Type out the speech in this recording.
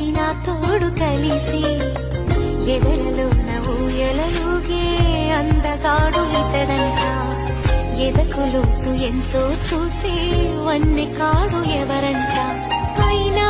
కలిసిన తోడు కలిసి ఎదలలో ఊయలలుగే అందగాడు ఇతడంట. ఎదకు లోతు ఎంతో చూసి వన్నె కాడు ఎవరంట. అయిన